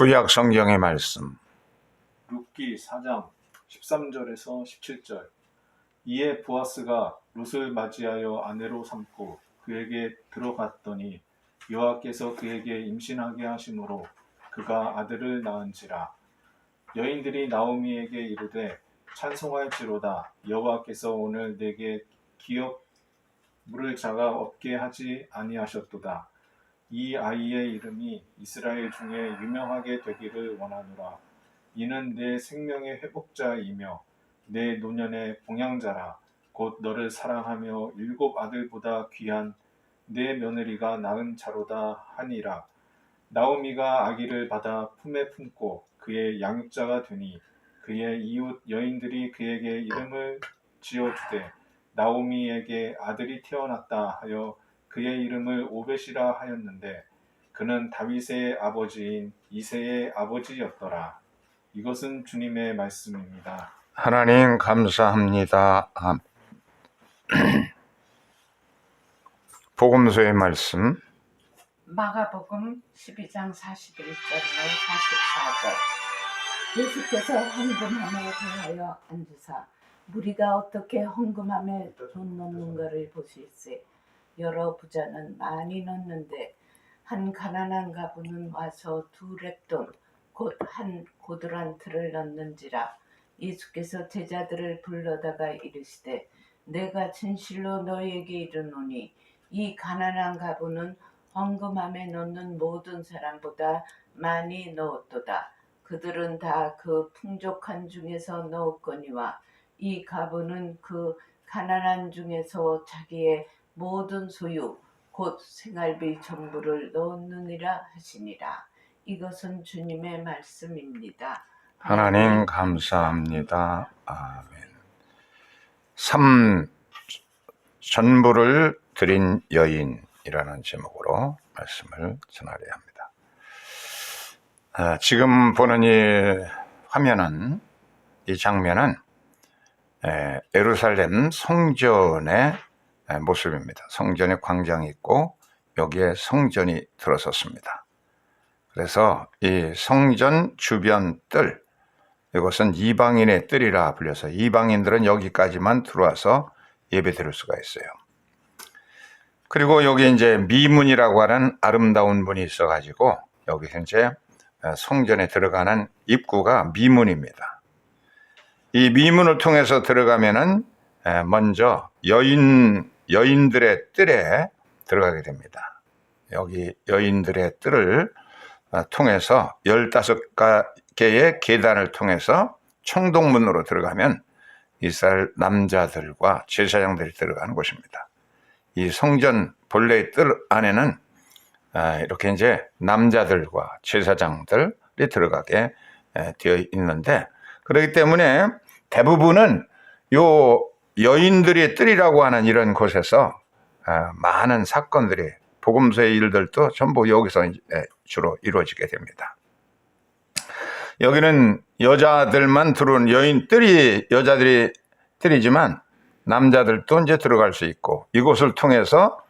구약 성경의 말씀 룻기 4장 13절에서 17절. 이에 보아스가 룻을 맞이하여 아내로 삼고 그에게 들어갔더니 여호와께서 그에게 임신하게 하심으로 그가 아들을 낳은지라. 여인들이 나오미에게 이르되 찬송할지로다. 여호와께서 오늘 내게 기업 물을 자가 없게 하지 아니하셨도다. 이 아이의 이름이 이스라엘 중에 유명하게 되기를 원하노라. 이는 내 생명의 회복자이며 내 노년의 봉양자라. 곧 너를 사랑하며 7 아들보다 귀한 내 며느리가 낳은 자로다 하니라. 나오미가 아기를 받아 품에 품고 그의 양육자가 되니 그의 이웃 여인들이 그에게 이름을 지어주되 나오미에게 아들이 태어났다 하여 그의 이름을 오벳이라 하였는데 그는 다윗의 아버지인 이새의 아버지였더라. 이것은 주님의 말씀입니다. 하나님 감사합니다. 복음서의 말씀 마가복음 12장 41절로 44절. 예수께서 헌금함에 대하여 앉으사 무리가 어떻게 헌금함에 돈 넣는가를 보실세. 여러 부자는 많이 넣는데 한 가난한 가부는 와서 2 렙돈 곧 한 고두란트를 넣는지라. 예수께서 제자들을 불러다가 이르시되 내가 진실로 너희에게 이르노니 이 가난한 가부는 헌금함에 넣는 모든 사람보다 많이 넣었도다. 그들은 다 그 풍족한 중에서 넣었거니와 이 가부는 그 가난한 중에서 자기의 모든 소유 곧 생활비 전부를 넣었느니라 하시니라. 이것은 주님의 말씀입니다. 하나님 감사합니다. 아멘. 3 전부를 드린 여인이라는 제목으로 말씀을 전하려 합니다. 지금 보는 이 화면은, 이 장면은 예루살렘 성전의 모습입니다. 성전에 광장이 있고 여기에 성전이 들어섰습니다. 그래서 이 성전 주변 뜰, 이것은 이방인의 뜰이라 불려서 이방인들은 여기까지만 들어와서 예배 드릴 수가 있어요. 그리고 여기 이제 미문이라고 하는 아름다운 문이 있어가지고 여기서 이제 성전에 들어가는 입구가 미문입니다. 이 미문을 통해서 들어가면은 먼저 여인들의 뜰에 들어가게 됩니다. 여기 여인들의 뜰을 통해서 15개의 계단을 통해서 청동문으로 들어가면 이스라엘 남자들과 제사장들이 들어가는 곳입니다. 이 성전 본래의 뜰 안에는 이렇게 이제 남자들과 제사장들이 들어가게 되어 있는데, 그렇기 때문에 대부분은 요 여인들의 뜰이라고 하는 이런 곳에서 많은 사건들이, 복음서의 일들도 전부 여기서 주로 이루어지게 됩니다. 여기는 여자들만 들어온 여인 뜰이, 여자들이 뜰이지만 남자들도 이제 들어갈 수 있고, 이곳을 통해서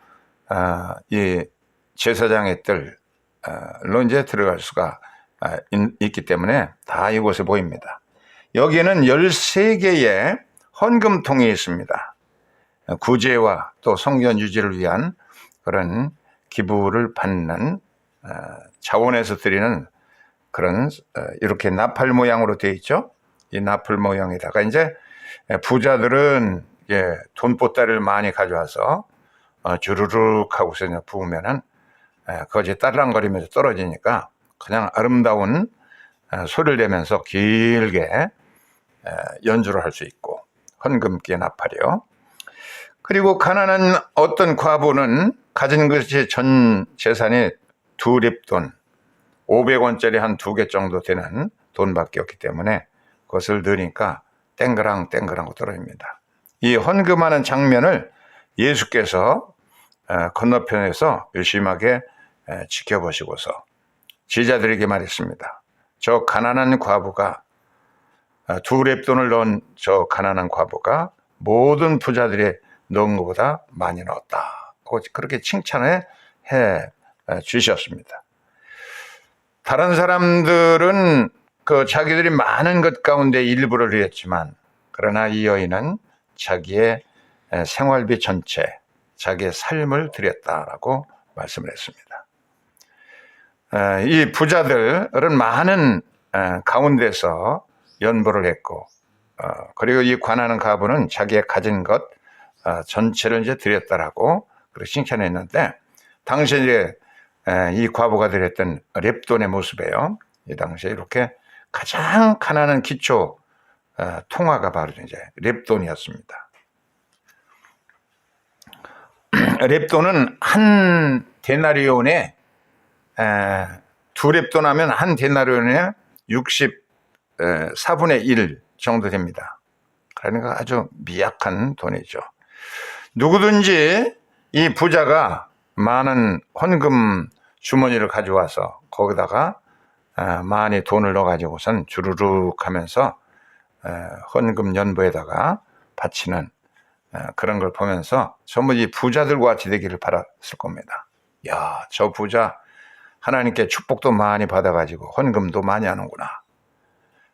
이 제사장의 뜰로 이제 들어갈 수가 있기 때문에 다 이곳에 보입니다. 여기에는 13개의 헌금통이 있습니다. 구제와 또 성전 유지를 위한 그런 기부를 받는 자원에서 드리는 그런 이렇게 나팔 모양으로 되어 있죠. 이 나팔 모양에다가 이제 부자들은 돈보따리를 많이 가져와서 주르륵 하고서 그냥 부으면은 그것이 딸랑거리면서 떨어지니까 그냥 아름다운 소리를 내면서 길게 연주를 할 수 있고, 헌금기의 나팔이요. 그리고 가난한 어떤 과부는 가진 것이 전 재산이 2 렙돈, 500원짜리 한 2개 정도 되는 돈밖에 없기 때문에 그것을 넣으니까 땡그랑 땡그랑 떨어집니다. 이 헌금하는 장면을 예수께서 건너편에서 유심하게 지켜보시고서 제자들에게 말했습니다. 저 가난한 과부가 2 렙돈을 넣은 저 가난한 과부가 모든 부자들이 넣은 것보다 많이 넣었다. 그렇게 칭찬을 해 주셨습니다. 다른 사람들은 그 자기들이 많은 것 가운데 일부를 드렸지만, 그러나 이 여인은 자기의 생활비 전체, 자기의 삶을 드렸다라고 말씀을 했습니다. 이 부자들은 많은 가운데서 연보를 했고, 그리고 이 관하는 과부는 자기의 가진 것 전체를 이제 드렸다라고 그렇게 칭찬했는데, 당시에 이제 이 과부가 드렸던 렙돈의 모습이에요. 이 당시에 이렇게 가장 가난한 기초 통화가 바로 이제 렙돈이었습니다. 렙돈은 한 데나리온에 두 렙돈 하면 한 데나리온에 64분의 1 정도 됩니다. 그러니까 아주 미약한 돈이죠. 누구든지 이 부자가 많은 헌금 주머니를 가져와서 거기다가 많이 돈을 넣어가지고선 주르륵 하면서 헌금 연보에다가 바치는 그런 걸 보면서 전부 이 부자들과 같이 되기를 바랐을 겁니다. 야, 저 부자 하나님께 축복도 많이 받아가지고 헌금도 많이 하는구나.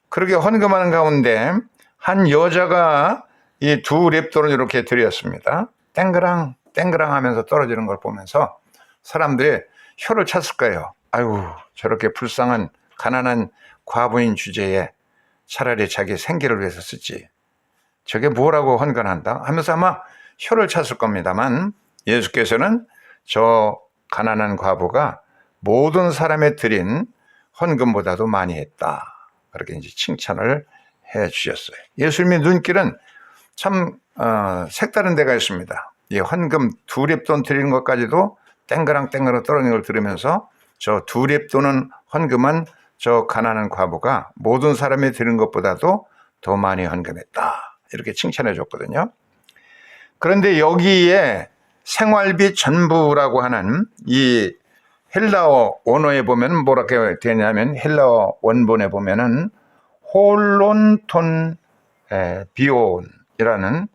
그렇게 헌금하는 가운데 한 여자가 이 두 렙돈을 이렇게 드렸습니다. 땡그랑 땡그랑 하면서 떨어지는 걸 보면서 사람들이 혀를 찼을 거예요. 아유, 저렇게 불쌍한 가난한 과부인 주제에 차라리 자기 생계를 위해서 쓰지, 저게 뭐라고 헌금한다 하면서 아마 혀를 찼을 겁니다만, 예수께서는 저 가난한 과부가 모든 사람에 드린 헌금보다도 많이 했다, 그렇게 이제 칭찬을 해 주셨어요. 예수님의 눈길은 참 색다른 데가 있습니다. 이 헌금 두 렙돈 드리는 것까지도 땡그랑 땡그랑 떨어지는 걸 들으면서 저 두 렙돈은 헌금한 저 가난한 과부가 모든 사람이 드리는 것보다도 더 많이 헌금했다, 이렇게 칭찬해 줬거든요. 그런데 여기에 생활비 전부라고 하는 이 헬라어 원어에 보면 뭐라고 되냐면, 헬라어 원본에 보면은 홀론톤 비온이라는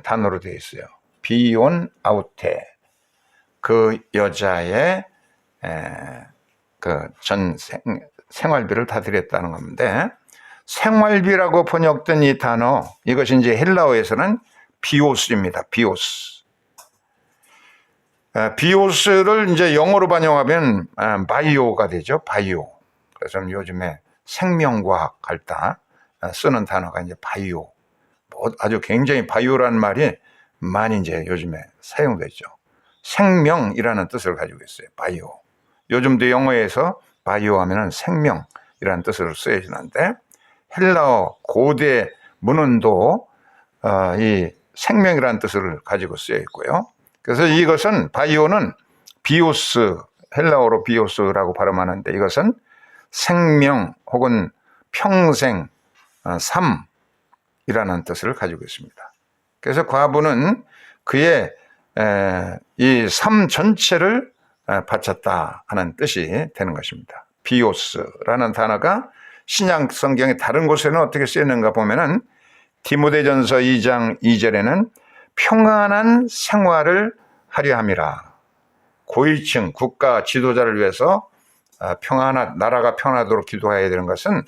단어로 되어 있어요. 비온 아우테, 그 여자의 그 전 생활비를 다 드렸다는 건데, 생활비라고 번역된 이 단어, 이것이 이제 헬라어에서는 비오스입니다. 비오스. 비오스를 이제 영어로 번역하면 바이오가 되죠. 바이오. 그래서 요즘에 생명과학 할 때 쓰는 단어가 이제 바이오. 아주 굉장히 바이오라는 말이 많이 이제 요즘에 사용되죠. 생명이라는 뜻을 가지고 있어요. 바이오. 요즘도 영어에서 바이오 하면은 생명이라는 뜻으로 쓰여지는데, 헬라어 고대 문헌도 이 생명이라는 뜻을 가지고 쓰여 있고요. 그래서 이것은 바이오는 비오스, 헬라어로 비오스라고 발음하는데, 이것은 생명 혹은 평생, 삶이라는 뜻을 가지고 있습니다. 그래서 과부는 그의 이 삶 전체를 바쳤다 하는 뜻이 되는 것입니다. 비오스라는 단어가 신약 성경의 다른 곳에는 어떻게 쓰였는가 보면은, 디모데전서 2장 2절에는 평안한 생활을 하려 함이라. 고위층 국가 지도자를 위해서 나라가 평안하도록 기도해야 되는 것은,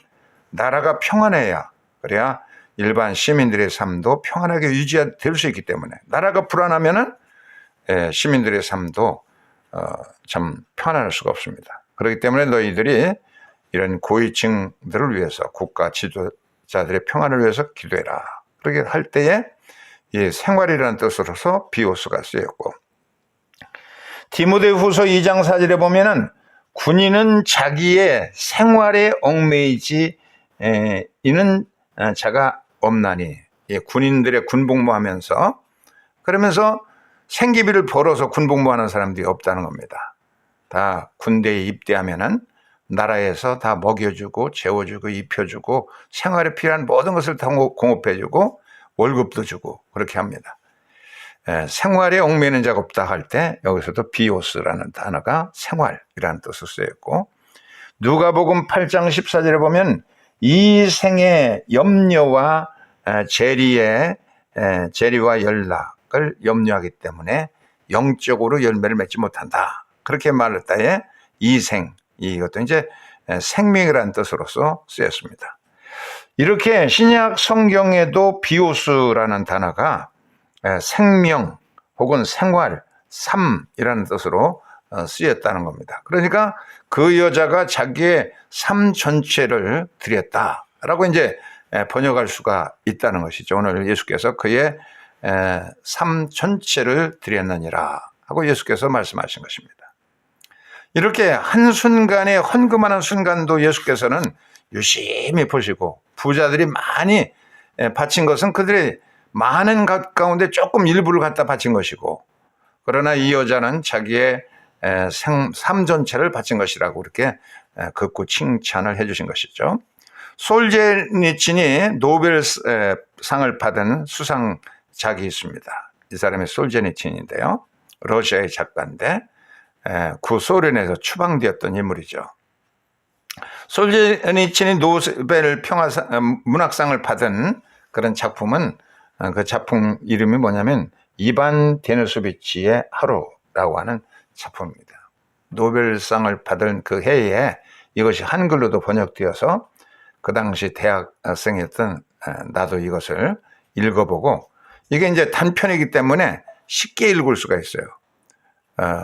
나라가 평안해야, 그래야 일반 시민들의 삶도 평안하게 유지될 수 있기 때문에, 나라가 불안하면은 시민들의 삶도 참 편안할 수가 없습니다. 그렇기 때문에 너희들이 이런 고위층들을 위해서, 국가 지도자들의 평안을 위해서 기도해라. 그렇게 할 때에 이 생활이라는 뜻으로서 비오스가 쓰였고, 디모데후서 2장 4절에 보면은 군인은 자기의 생활에 얽매이지 이는 자가 없나니, 군인들의 군복무하면서, 그러면서 생계비를 벌어서 군복무하는 사람들이 없다는 겁니다. 다 군대에 입대하면은 나라에서 다 먹여주고 재워주고 입혀주고 생활에 필요한 모든 것을 다 공급해주고 월급도 주고 그렇게 합니다. 생활에 얽매이는 자가 없다 할 때 여기서도 비오스라는 단어가 생활이라는 뜻을 쓰였고, 누가복음 8장 14절에 보면 이 생의 염려와 재리와 연락을 염려하기 때문에 영적으로 열매를 맺지 못한다, 그렇게 말할 때에 이 생, 이것도 이제 생명이라는 뜻으로서 쓰였습니다. 이렇게 신약 성경에도 비오스라는 단어가 생명 혹은 생활, 삶이라는 뜻으로 쓰였다는 겁니다. 그러니까 그 여자가 자기의 삶 전체를 드렸다라고 이제 번역할 수가 있다는 것이죠. 오늘 예수께서 그의 삶 전체를 드렸느니라 하고 예수께서 말씀하신 것입니다. 이렇게 한순간에 헌금하는 순간도 예수께서는 유심히 보시고 부자들이 많이 바친 것은 그들의 많은 것 가운데 조금 일부를 갖다 바친 것이고, 그러나 이 여자는 자기의 삶 전체를 바친 것이라고 이렇게 극구 칭찬을 해주신 것이죠. 솔제니친이 노벨상을 받은 수상작이 있습니다. 이 사람이 솔제니친인데요. 러시아의 작가인데 구소련에서 추방되었던 인물이죠. 솔제니친이 노벨 문학상을 받은 그런 작품은 그 작품 이름이 뭐냐면 이반 데니소비치의 하루라고 하는 작품입니다. 노벨상을 받은 그 해에 이것이 한글로도 번역되어서 그 당시 대학생이었던 나도 이것을 읽어보고, 이게 이제 단편이기 때문에 쉽게 읽을 수가 있어요.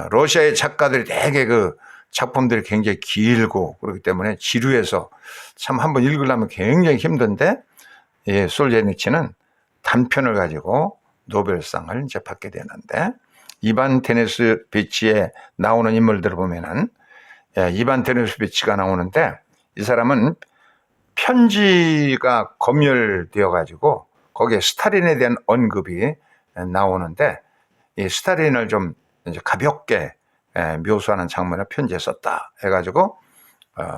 러시아의 작가들이 되게 그 작품들이 굉장히 길고 그렇기 때문에 지루해서 참 한번 읽으려면 굉장히 힘든데, 이 솔제니치는 단편을 가지고 노벨상을 이제 받게 되는데, 이반 데니소비치에 나오는 인물들을 보면은 이반 데니소비치가 나오는데, 이 사람은 편지가 검열되어 가지고 거기에 스탈린에 대한 언급이 나오는데, 이 스탈린을 좀 이제 가볍게 묘사하는 장면을 편지에 썼다 해가지고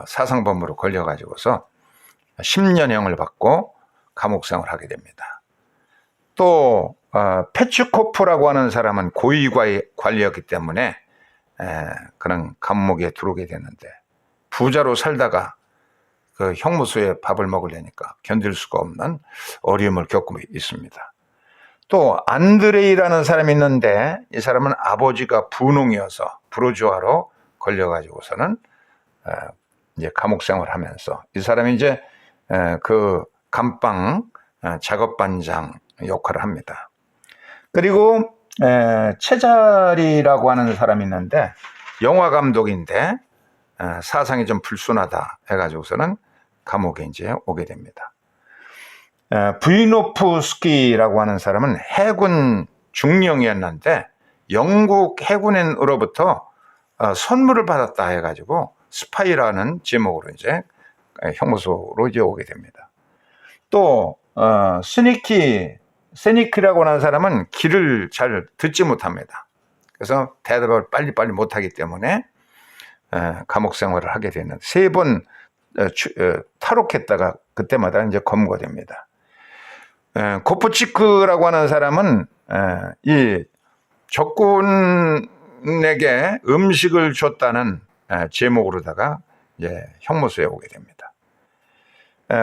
사상범으로 걸려가지고서 10년형을 받고 감옥생활을 하게 됩니다. 또 페츠코프라고 하는 사람은 고위 관리였기 때문에 그런 감옥에 들어오게 되는데, 부자로 살다가 그 형무소에 밥을 먹으려니까 견딜 수가 없는 어려움을 겪고 있습니다. 또 안드레이라는 사람이 있는데, 이 사람은 아버지가 분홍이어서 부르주아로 걸려가지고서는 이제 감옥 생활을 하면서, 이 사람이 이제 그 감방 작업반장 역할을 합니다. 그리고 체자리라고 하는 사람이 있는데, 영화 감독인데 사상이 좀 불순하다 해가지고서는 감옥에 이제 오게 됩니다. 부이노프스키라고 하는 사람은 해군 중령이었는데 영국 해군으로부터 선물을 받았다 해가지고 스파이라는 제목으로 이제 형무소로 이제 오게 됩니다. 또 세니키라고 하는 사람은 길을 잘 듣지 못합니다. 그래서 대답을 빨리빨리 못하기 때문에 감옥 생활을 하게 되는, 3번 탈옥했다가 그때마다 이제 검거됩니다. 코프치크라고 하는 사람은 이 적군에게 음식을 줬다는 제목으로다가 이제 형무소에 오게 됩니다.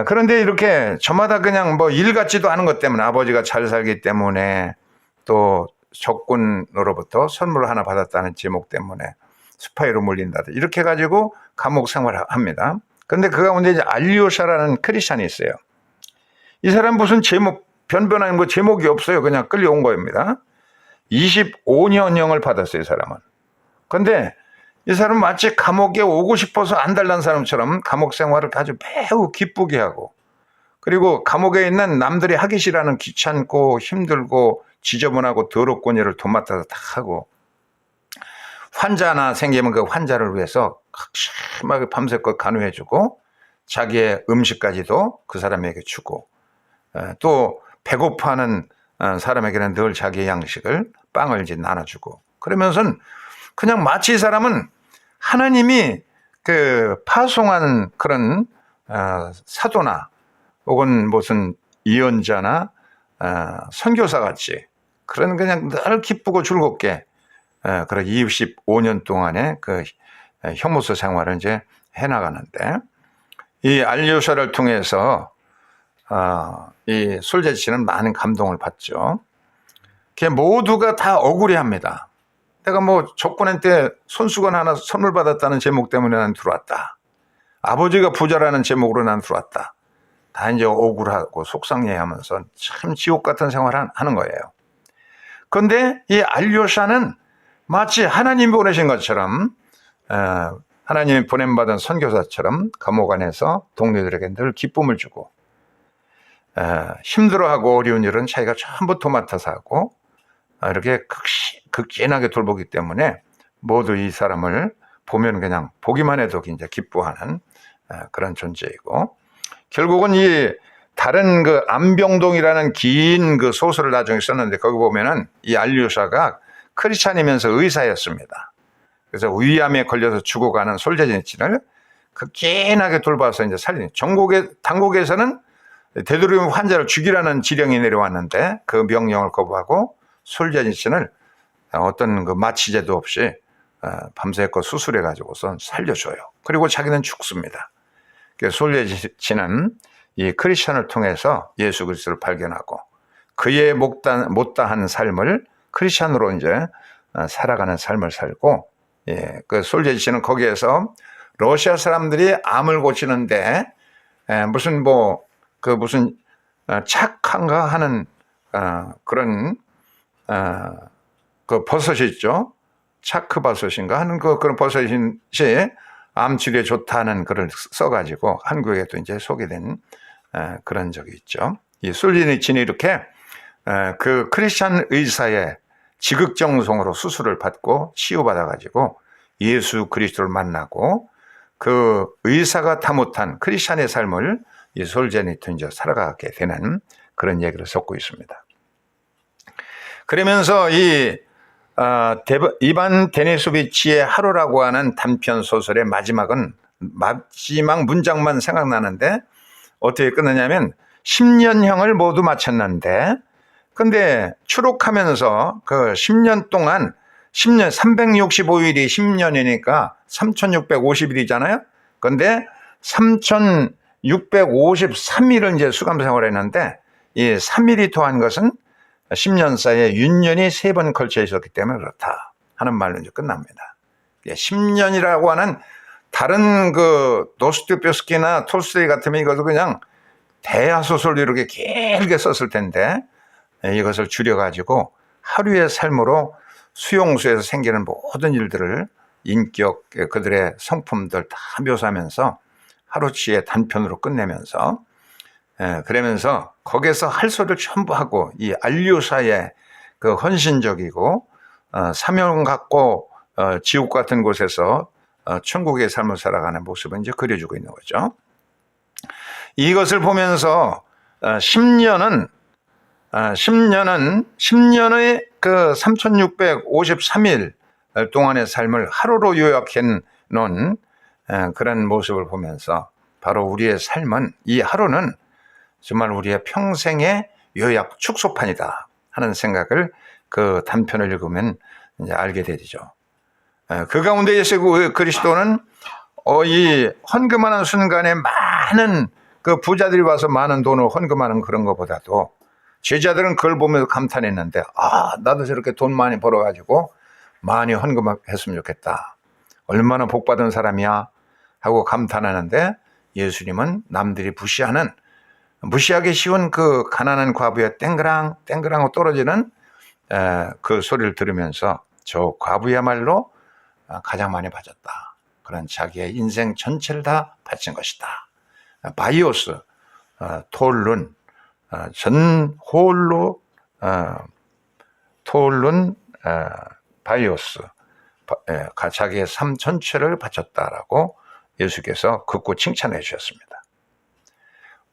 그런데 이렇게 저마다 그냥 뭐 일 같지도 않은 것 때문에, 아버지가 잘 살기 때문에 또 적군으로부터 선물을 하나 받았다는 제목 때문에 스파이로 몰린다, 이렇게 가지고 감옥 생활을 합니다. 그런데 그 가운데 이제 알리오샤라는 크리스찬이 있어요. 이 사람 무슨 제목, 변변한 거 제목이 없어요. 그냥 끌려온 겁니다. 25년형을 받았어요, 이 사람은. 그런데 이 사람은 마치 감옥에 오고 싶어서 안달난 사람처럼 감옥 생활을 아주 매우 기쁘게 하고, 그리고 감옥에 있는 남들이 하기 싫어하는 귀찮고 힘들고 지저분하고 더럽고 일을 돈 맡아서 다 하고, 환자 하나 생기면 그 환자를 위해서 심하게 밤새껏 간호해주고, 자기의 음식까지도 그 사람에게 주고, 또 배고파하는 사람에게는 늘 자기의 양식을, 빵을 이제 나눠주고, 그러면서는 그냥 마치 이 사람은 하나님이 그 파송한 그런 사도나 혹은 무슨 예언자나 선교사 같이, 그런 그냥 늘 기쁘고 즐겁게 그런 25년 동안의 그 형무소 생활을 이제 해나가는데, 이 알리오샤를 통해서 이 솔제치는 많은 감동을 받죠. 모두가 다 억울해합니다. 내가 뭐 족보낸 때 손수건 하나 선물 받았다는 제목 때문에 난 들어왔다. 아버지가 부자라는 제목으로 난 들어왔다. 다 이제 억울하고 속상해하면서 참 지옥 같은 생활을 하는 거예요. 그런데 이 알료샤는 마치 하나님이 보내신 것처럼 하나님이 보냄받은 선교사처럼 감옥 안에서 동료들에게 늘 기쁨을 주고 힘들어하고 어려운 일은 자기가 전부 도맡아서 하고 이렇게 극진하게 돌보기 때문에 모두 이 사람을 보면 그냥 보기만 해도 이제 기뻐하는 그런 존재이고, 결국은 이 다른 그 안병동이라는 긴 그 소설을 나중에 썼는데 거기 보면은 이 알류샤가 크리스찬이면서 의사였습니다. 그래서 위암에 걸려서 죽어가는 솔제니친을 극진하게 돌봐서 이제 살린, 당국에서는 되도록이면 환자를 죽이라는 지령이 내려왔는데 그 명령을 거부하고 솔제니친을 어떤 그 마취제도 없이 밤새껏 수술해 가지고서 살려줘요. 그리고 자기는 죽습니다. 그래서 솔제니친은 이 크리스천을 통해서 예수 그리스도를 발견하고 그의 못다한 삶을 크리스천으로 이제 살아가는 삶을 살고, 그 솔제니친은 거기에서 러시아 사람들이 암을 고치는데 무슨 착한가 하는 그런 그 버섯이 있죠. 차크 버섯인가 하는 그런 버섯이 암 치료에 좋다는 글을 써가지고 한국에도 이제 소개된 그런 적이 있죠. 이 솔제니친이 이렇게 그 크리스찬 의사의 지극정성으로 수술을 받고 치유받아가지고 예수 그리스도를 만나고 그 의사가 다 못한 크리스찬의 삶을 이 솔제니친이 이제 살아가게 되는 그런 얘기를 섞고 있습니다. 그러면서 이반 데니소비치의 하루라고 하는 단편 소설의 마지막 문장만 생각나는데 어떻게 끝나냐면 10년형을 모두 마쳤는데, 근데 추록하면서 그 10년 동안 365일이 10년이니까 3650일이잖아요. 근데 3653일을 이제 수감 생활했는데 이 3일이 더한 것은 10년 사이에 윤년이 3번 걸쳐 있었기 때문에 그렇다 하는 말로 이제 끝납니다. 10년이라고 하는 다른 그 도스토옙스키나 톨스토이 같으면 이것도 그냥 대하소설로 이렇게 길게 썼을 텐데 이것을 줄여가지고 하루의 삶으로 수용소에서 생기는 모든 일들을 인격, 그들의 성품들 다 묘사하면서 하루치의 단편으로 끝내면서 그러면서 거기에서 할 소리를 전부 하고 이 알류사의 그 헌신적이고 사명 갖고 지옥 같은 곳에서 천국의 삶을 살아가는 모습을 이제 그려주고 있는 거죠. 이것을 보면서 10년의 그 3653일 동안의 삶을 하루로 요약해 놓은 그런 모습을 보면서 바로 우리의 삶은, 이 하루는 정말 우리의 평생의 요약 축소판이다 하는 생각을 그 단편을 읽으면 이제 알게 되죠. 그 가운데 예수 그리스도는 이 헌금하는 순간에 많은 그 부자들이 와서 많은 돈을 헌금하는 그런 것보다도 제자들은 그걸 보면서 감탄했는데, 나도 저렇게 돈 많이 벌어가지고 많이 헌금했으면 좋겠다. 얼마나 복받은 사람이야 하고 감탄하는데, 예수님은 남들이 무시하기 쉬운 그 가난한 과부의 땡그랑하고 떨어지는 그 소리를 들으면서 저 과부야말로 가장 많이 바쳤다. 그런 자기의 인생 전체를 다 바친 것이다. 바이오스, 톨룬, 전홀로 톨룬 바이오스, 자기의 삶 전체를 바쳤다라고 예수께서 극구 칭찬해 주셨습니다.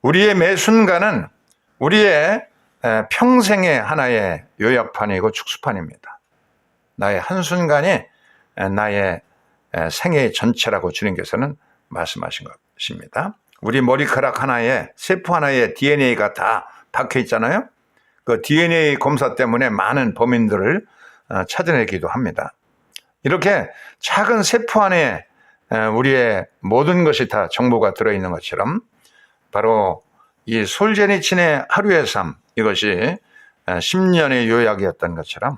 우리의 매 순간은 우리의 평생의 하나의 요약판이고 축소판입니다. 나의 한순간이 나의 생애 전체라고 주님께서는 말씀하신 것입니다. 우리 머리카락 하나에, 세포 하나에 DNA가 다 박혀 있잖아요. 그 DNA 검사 때문에 많은 범인들을 찾아내기도 합니다. 이렇게 작은 세포 안에 우리의 모든 것이 다 정보가 들어있는 것처럼 바로 이 솔제니친의 하루의 삶, 이것이 10년의 요약이었던 것처럼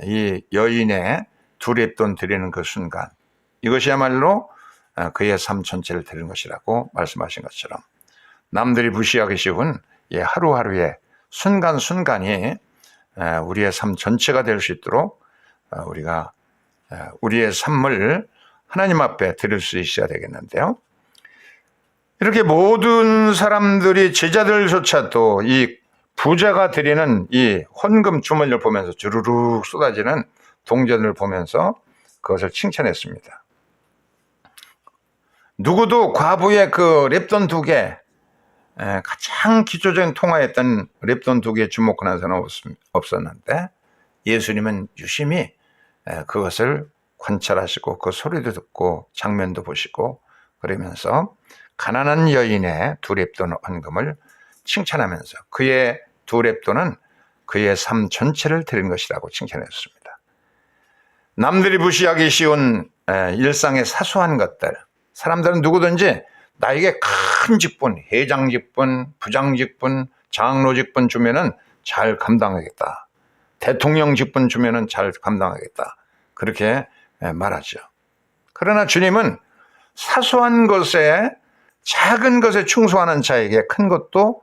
이 여인의 두 렙돈 드리는 그 순간, 이것이야말로 그의 삶 전체를 드리는 것이라고 말씀하신 것처럼 남들이 무시하기 쉬운 이 하루하루의 순간순간이 우리의 삶 전체가 될 수 있도록 우리가 우리의 삶을 하나님 앞에 드릴 수 있어야 되겠는데요. 이렇게 모든 사람들이, 제자들조차도 이 부자가 드리는 이 헌금 주머니를 보면서 주르륵 쏟아지는 동전을 보면서 그것을 칭찬했습니다. 누구도 과부의 그 렙돈 2개, 가장 기초적인 통화였던 렙돈 2개에 주목하는 사람은 없었는데 예수님은 유심히 그것을 관찰하시고 그 소리도 듣고 장면도 보시고 그러면서 가난한 여인의 두 렙돈 헌금을 칭찬하면서 그의 두 렙돈은 그의 삶 전체를 드린 것이라고 칭찬했습니다. 남들이 무시하기 쉬운 일상의 사소한 것들, 사람들은 누구든지 나에게 큰 직분, 회장 직분, 부장 직분, 장로 직분 주면은 잘 감당하겠다. 대통령 직분 주면은 잘 감당하겠다. 그렇게 말하죠. 그러나 주님은 사소한 것에, 작은 것에 충성하는 자에게 큰 것도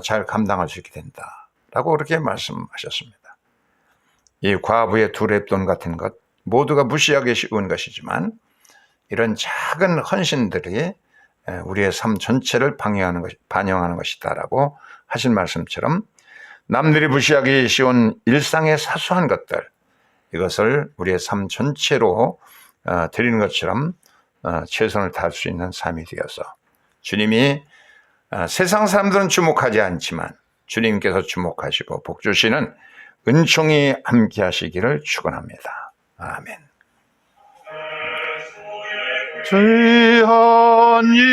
잘 감당할 수 있게 된다라고 그렇게 말씀하셨습니다. 이 과부의 두 렙돈 같은 것 모두가 무시하기 쉬운 것이지만 이런 작은 헌신들이 우리의 삶 전체를 반영하는 것이다라고 하신 말씀처럼 남들이 무시하기 쉬운 일상의 사소한 것들, 이것을 우리의 삶 전체로 드리는 것처럼 최선을 다할 수 있는 삶이 되어서 주님이 세상 사람들은 주목하지 않지만 주님께서 주목하시고 복 주시는 은총이 함께 하시기를 축원합니다. 아멘. 주의